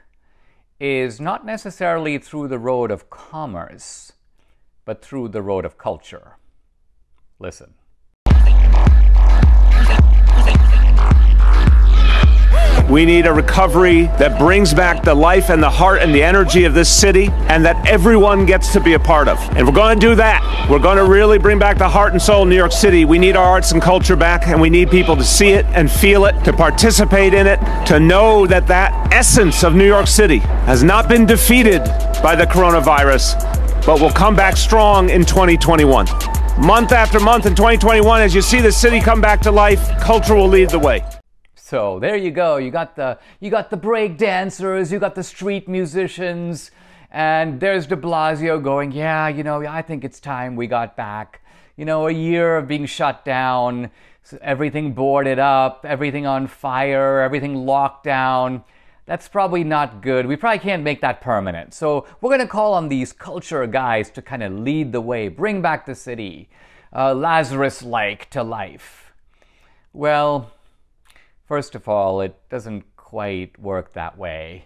S1: is not necessarily through the road of commerce, but through the road of culture. Listen.
S7: We need a recovery that brings back the life and the heart and the energy of this city, and that everyone gets to be a part of. And we're going to do that. We're going to really bring back the heart and soul of New York City. We need our arts and culture back, and we need people to see it and feel it, to participate in it, to know that that essence of New York City has not been defeated by the coronavirus, but will come back strong in 2021. Month after month in 2021, as you see the city come back to life, culture will lead the way.
S1: So there you go. You got the break dancers, you got the street musicians, and there's de Blasio going, yeah, I think it's time we got back. A year of being shut down, everything boarded up, everything on fire, everything locked down. That's probably not good. We probably can't make that permanent. So we're going to call on these culture guys to kind of lead the way, bring back the city, Lazarus-like to life. Well, first of all, it doesn't quite work that way.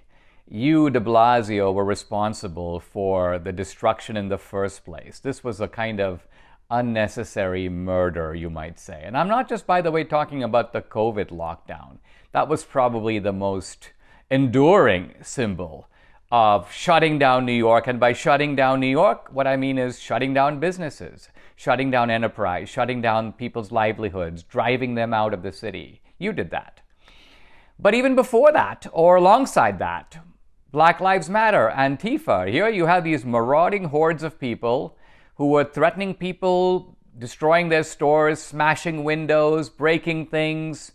S1: You, de Blasio, were responsible for the destruction in the first place. This was a kind of unnecessary murder, you might say. And I'm not just, by the way, talking about the COVID lockdown. That was probably the most enduring symbol of shutting down New York. And by shutting down New York, what I mean is shutting down businesses, shutting down enterprise, shutting down people's livelihoods, driving them out of the city. You did that. But even before that, or alongside that, Black Lives Matter, Antifa. Here you have these marauding hordes of people who were threatening people, destroying their stores, smashing windows, breaking things.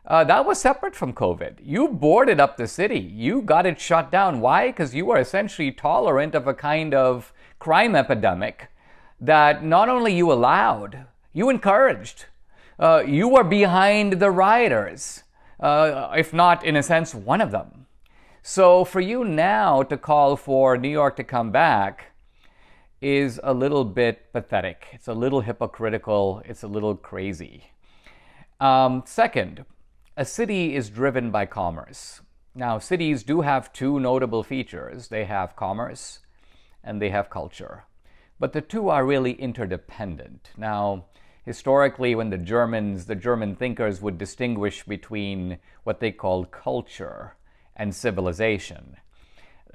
S1: That was separate from COVID. You boarded up the city. You got it shut down. Why? Because you were essentially tolerant of a kind of crime epidemic that not only you allowed, you encouraged. You were behind the rioters, if not, in a sense, one of them. So for you now to call for New York to come back is a little bit pathetic. It's a little hypocritical. It's a little crazy. Second, a city is driven by commerce. Now, cities do have two notable features. They have commerce and they have culture. But the two are really interdependent. Now, historically, when the German thinkers would distinguish between what they called culture and civilization.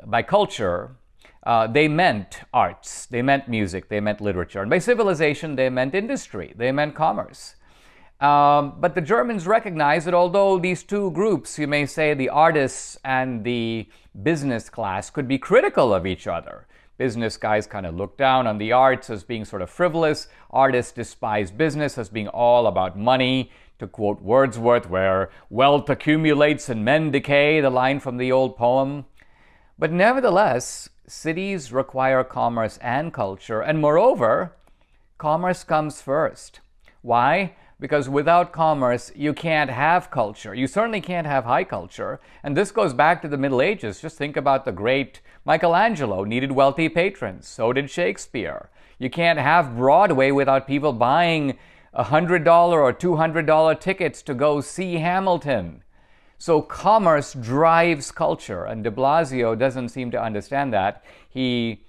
S1: By culture, they meant arts, they meant music, they meant literature. And by civilization, they meant industry, they meant commerce. But the Germans recognized that although these two groups, you may say the artists and the business class, could be critical of each other. Business guys kind of look down on the arts as being sort of frivolous. Artists despise business as being all about money. To quote Wordsworth, where wealth accumulates and men decay, the line from the old poem. But nevertheless, cities require commerce and culture. And moreover, commerce comes first. Why? Because without commerce, you can't have culture. You certainly can't have high culture. And this goes back to the Middle Ages. Just think about the great Michelangelo needed wealthy patrons. So did Shakespeare. You can't have Broadway without people buying $100 or $200 tickets to go see Hamilton. So commerce drives culture. And de Blasio doesn't seem to understand that. He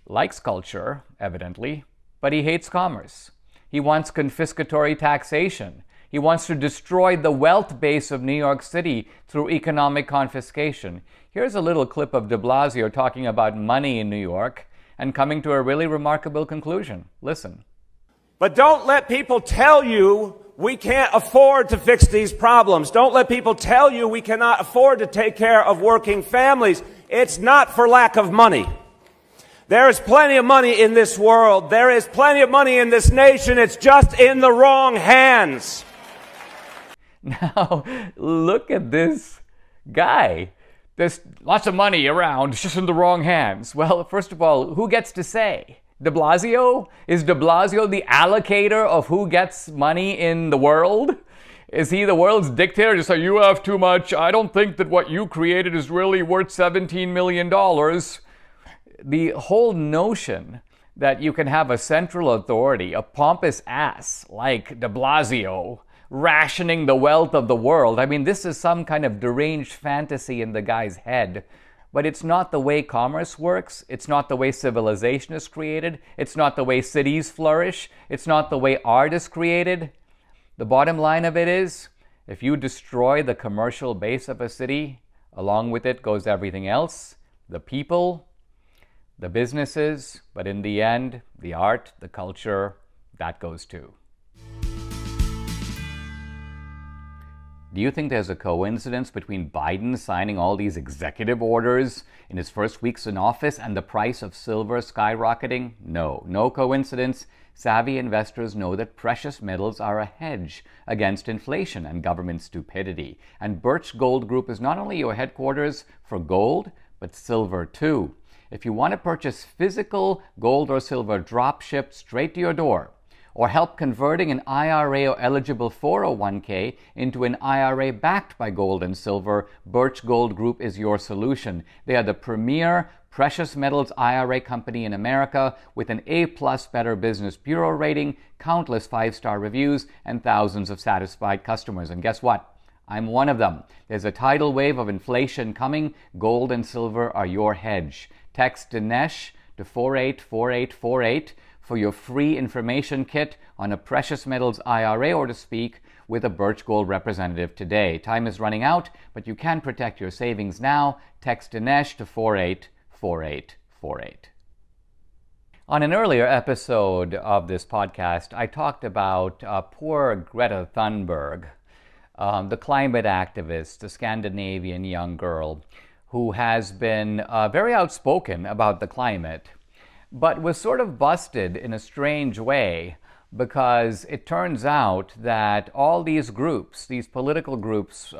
S1: likes culture, evidently, but he hates commerce. He wants confiscatory taxation. He wants to destroy the wealth base of New York City through economic confiscation. Here's a little clip of de Blasio talking about money in New York and coming to a really remarkable conclusion. Listen.
S7: But don't let people tell you we can't afford to fix these problems. Don't let people tell you we cannot afford to take care of working families. It's not for lack of money. There is plenty of money in this world. There is plenty of money in this nation. It's just in the wrong hands.
S1: Now, look at this guy. There's lots of money around. It's just in the wrong hands. Well, first of all, who gets to say? De Blasio? Is de Blasio the allocator of who gets money in the world? Is he the world's dictator? Just say, you have too much. I don't think that what you created is really worth $17 million. The whole notion that you can have a central authority, a pompous ass like de Blasio, rationing the wealth of the world. I mean, this is some kind of deranged fantasy in the guy's head. but it's not the way commerce works. It's not the way civilization is created. It's not the way cities flourish. It's not the way art is created. The bottom line of it is, if you destroy the commercial base of a city, along with it goes everything else, the people, the businesses, but in the end, the art, the culture, that goes too. Do you think there's a coincidence between Biden signing all these executive orders in his first weeks in office and the price of silver skyrocketing? No, no coincidence. Savvy investors know that precious metals are a hedge against inflation and government stupidity. And Birch Gold Group is not only your headquarters for gold, but silver too. If you want to purchase physical gold or silver drop shipped straight to your door, or help converting an IRA or eligible 401k into an IRA backed by gold and silver, Birch Gold Group is your solution. They are the premier precious metals IRA company in America with an A+ Better Business Bureau rating, countless 5-star reviews, and thousands of satisfied customers. And guess what? I'm one of them. There's a tidal wave of inflation coming. Gold and silver are your hedge. Text Dinesh to 484848 for your free information kit on a precious metals IRA, or to speak with a Birch Gold representative today. Time is running out, but you can protect your savings now. Text Dinesh to 484848. On an earlier episode of this podcast, I talked about poor Greta Thunberg, the climate activist, the Scandinavian young girl who has been very outspoken about the climate, but was sort of busted in a strange way, because it turns out that all these groups, these political groups,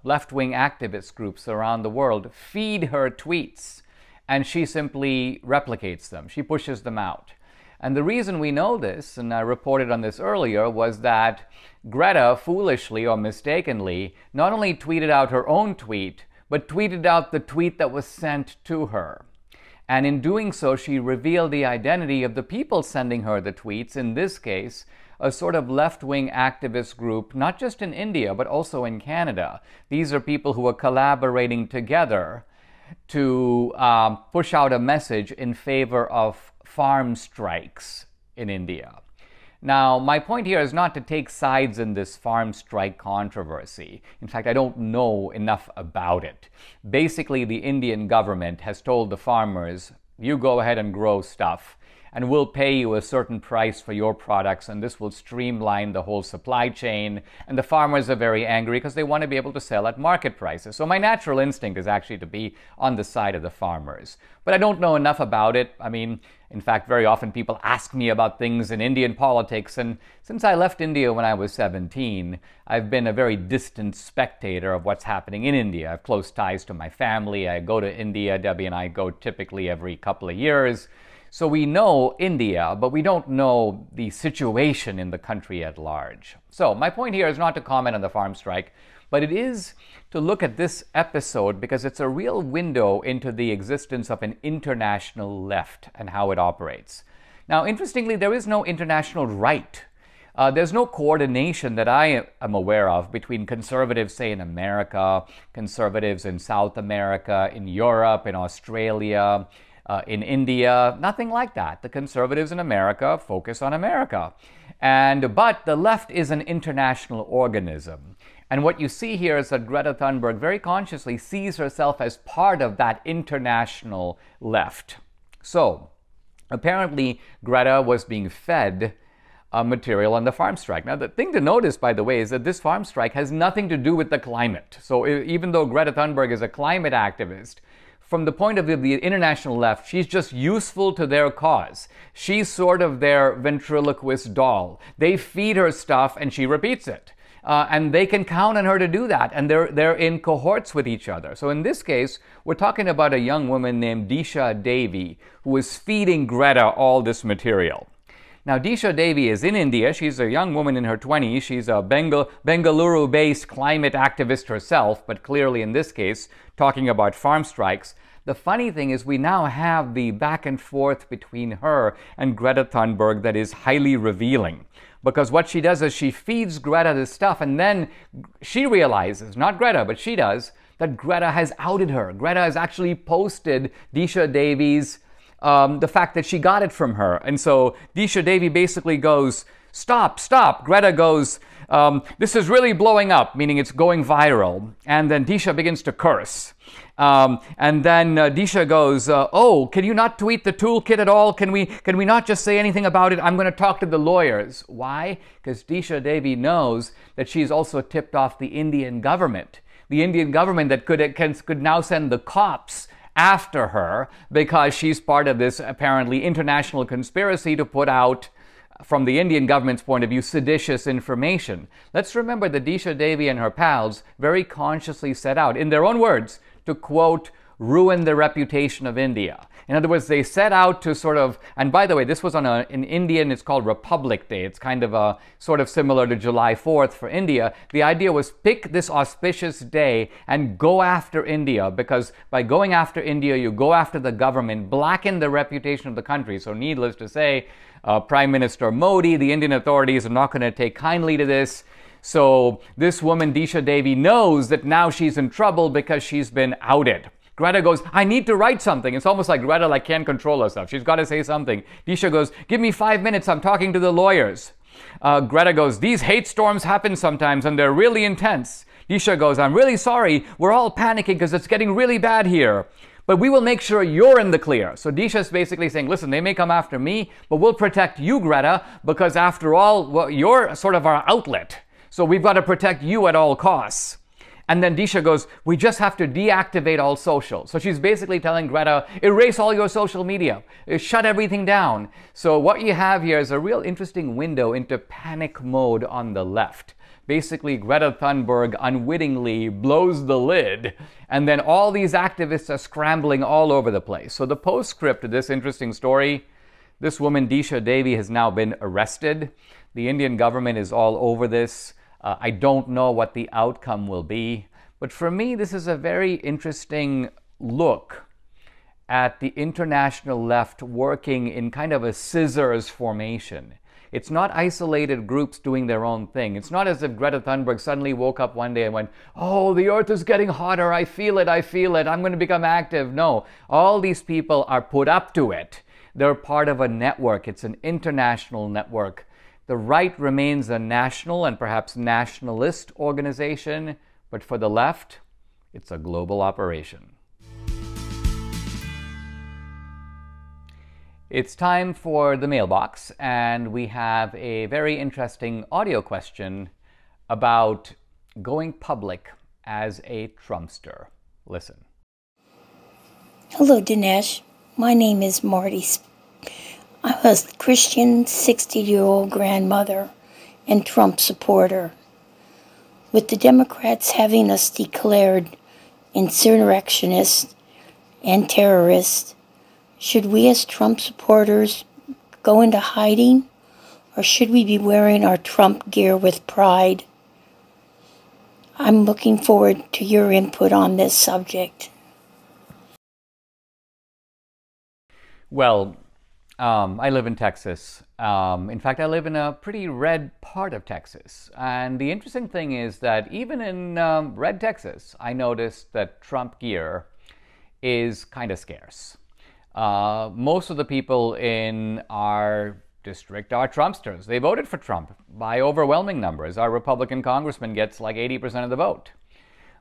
S1: left-wing activist groups around the world, feed her tweets, and she simply replicates them. She pushes them out. And the reason we know this, and I reported on this earlier, was that Greta foolishly or mistakenly not only tweeted out her own tweet, but tweeted out the tweet that was sent to her. And in doing so, she revealed the identity of the people sending her the tweets, in this case, a sort of left-wing activist group, not just in India, but also in Canada. These are people who are collaborating together to push out a message in favor of farm strikes in India. Now, my point here is not to take sides in this farm strike controversy. In fact, I don't know enough about it. Basically, the Indian government has told the farmers, you go ahead and grow stuff, and we'll pay you a certain price for your products, and this will streamline the whole supply chain. And the farmers are very angry because they want to be able to sell at market prices. So my natural instinct is actually to be on the side of the farmers. But I don't know enough about it. I mean, in fact, very often people ask me about things in Indian politics, and since I left India when I was 17, I've been a very distant spectator of what's happening in India. I have close ties to my family. I go to India. Debbie and I go typically every couple of years. So we know India, but we don't know the situation in the country at large. So my point here is not to comment on the farm strike, but it is to look at this episode because it's a real window into the existence of an international left and how it operates. Now, interestingly, there is no international right. There's no coordination that I am aware of between conservatives, say, in America, conservatives in South America, in Europe, in Australia, in India, nothing like that. The conservatives in America focus on America. But the left is an international organism. And what you see here is that Greta Thunberg very consciously sees herself as part of that international left. So, apparently, Greta was being fed material on the farm strike. Now, the thing to notice, by the way, is that this farm strike has nothing to do with the climate. So, even though Greta Thunberg is a climate activist, from the point of view of the international left, she's just useful to their cause. She's sort of their ventriloquist doll. They feed her stuff and she repeats it. And they can count on her to do that. And they're in cohorts with each other. So in this case, we're talking about a young woman named Disha Devi who is feeding Greta all this material. Now, Disha Devi is in India. She's a young woman in her 20s. She's a Bengaluru-based climate activist herself, but clearly in this case, talking about farm strikes. The funny thing is we now have the back and forth between her and Greta Thunberg that is highly revealing. Because what she does is she feeds Greta this stuff, and then she realizes, not Greta, but she does, that Greta has outed her. Greta has actually posted Disha Devi's, the fact that she got it from her. And so Disha Devi basically goes, stop, stop. Greta goes, this is really blowing up, meaning it's going viral. And then Disha begins to curse. And then Disha goes, oh, can you not tweet the toolkit at all? Can we not just say anything about it? I'm going to talk to the lawyers. Why? Because Disha Devi knows that she's also tipped off the Indian government. The Indian government that could now send the cops after her because she's part of this apparently international conspiracy to put out, from the Indian government's point of view, seditious information. Let's remember that Disha Devi and her pals very consciously set out, in their own words, to, quote, ruin the reputation of India. In other words, they set out to sort of, and by the way, this was on in Indian, it's called Republic Day. It's kind of a sort of similar to July 4th for India. The idea was pick this auspicious day and go after India, because by going after India, you go after the government, blacken the reputation of the country. So needless to say, Prime Minister Modi, the Indian authorities are not going to take kindly to this. So this woman, Disha Devi, knows that now she's in trouble because she's been outed. Greta goes, I need to write something. It's almost like Greta can't control herself. She's got to say something. Disha goes, give me 5 minutes. I'm talking to the lawyers. Greta goes, these hate storms happen sometimes and they're really intense. Disha goes, I'm really sorry. We're all panicking because it's getting really bad here. But we will make sure you're in the clear. So Disha's basically saying, listen, they may come after me, but we'll protect you, Greta, because after all, well, you're sort of our outlet. So we've got to protect you at all costs. And then Disha goes, we just have to deactivate all social. So she's basically telling Greta, erase all your social media, shut everything down. So what you have here is a real interesting window into panic mode on the left. Basically, Greta Thunberg unwittingly blows the lid, and then all these activists are scrambling all over the place. So the postscript to this interesting story, this woman, Disha Devi, has now been arrested. The Indian government is all over this. I don't know what the outcome will be, but for me, this is a very interesting look at the international left working in kind of a scissors formation. It's not isolated groups doing their own thing. It's not as if Greta Thunberg suddenly woke up one day and went, oh, the earth is getting hotter, I feel it, I'm going to become active. No, all these people are put up to it. They're part of a network. It's an international network. The right remains a national and perhaps nationalist organization, but for the left, it's a global operation. It's time for the mailbox, and we have a very interesting audio question about going public as a Trumpster. Listen.
S8: Hello, Dinesh. My name is Marty. I'm a Christian 60-year-old grandmother and Trump supporter. With the Democrats having us declared insurrectionists and terrorists, should we as Trump supporters go into hiding, or should we be wearing our Trump gear with pride? I'm looking forward to your input on this subject.
S1: Well, I live in Texas. In fact, I live in a pretty red part of Texas. And the interesting thing is that even in red Texas, I noticed that Trump gear is kind of scarce. Most of the people in our district are Trumpsters. They voted for Trump by overwhelming numbers. Our Republican congressman gets like 80% of the vote.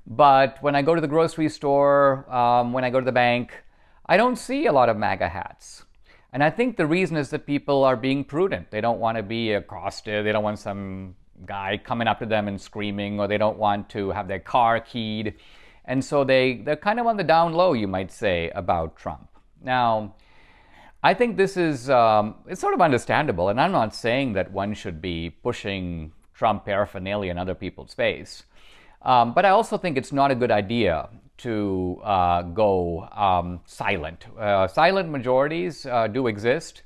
S1: But when I go to the grocery store, when I go to the bank, I don't see a lot of MAGA hats. And I think the reason is that people are being prudent. They don't want to be accosted. They don't want some guy coming up to them and screaming, or they don't want to have their car keyed. And so they're kind of on the down low, you might say, about Trump. Now, I think this is it's sort of understandable, and I'm not saying that one should be pushing Trump paraphernalia in other people's face. But I also think it's not a good idea to go silent. Silent majorities do exist,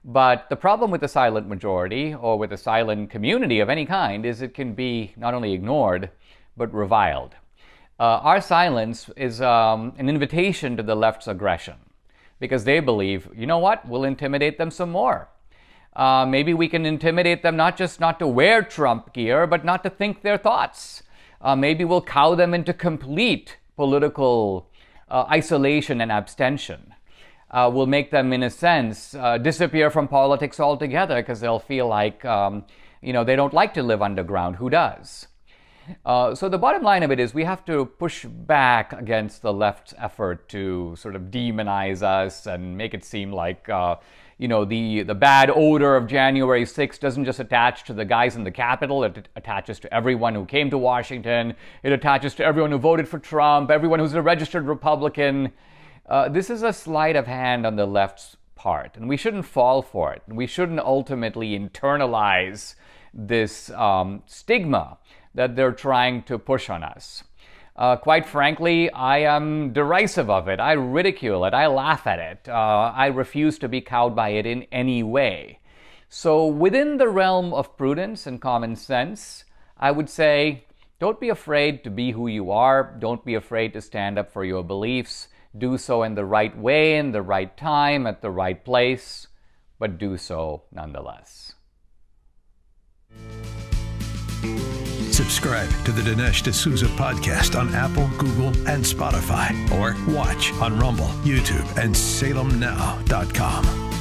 S1: but the problem with the silent majority, or with a silent community of any kind, is it can be not only ignored, but reviled. Our silence is an invitation to the left's aggression, because they believe, you know what, we'll intimidate them some more. Maybe we can intimidate them not just not to wear Trump gear, but not to think their thoughts. Maybe we'll cow them into complete political isolation and abstention. Will make them, in a sense, disappear from politics altogether because they'll feel like, they don't like to live underground. Who does? So the bottom line of it is we have to push back against the left's effort to sort of demonize us and make it seem like, the bad odor of January 6th doesn't just attach to the guys in the Capitol. It attaches to everyone who came to Washington. It attaches to everyone who voted for Trump, everyone who's a registered Republican. This is a sleight of hand on the left's part, and we shouldn't fall for it. We shouldn't ultimately internalize this stigma that they're trying to push on us. Quite frankly, I am derisive of it. I ridicule it. I laugh at it. I refuse to be cowed by it in any way. So within the realm of prudence and common sense, I would say, don't be afraid to be who you are. Don't be afraid to stand up for your beliefs. Do so in the right way, in the right time, at the right place, but do so nonetheless.
S2: Subscribe to the Dinesh D'Souza podcast on Apple, Google, and Spotify, or watch on Rumble, YouTube, and SalemNow.com.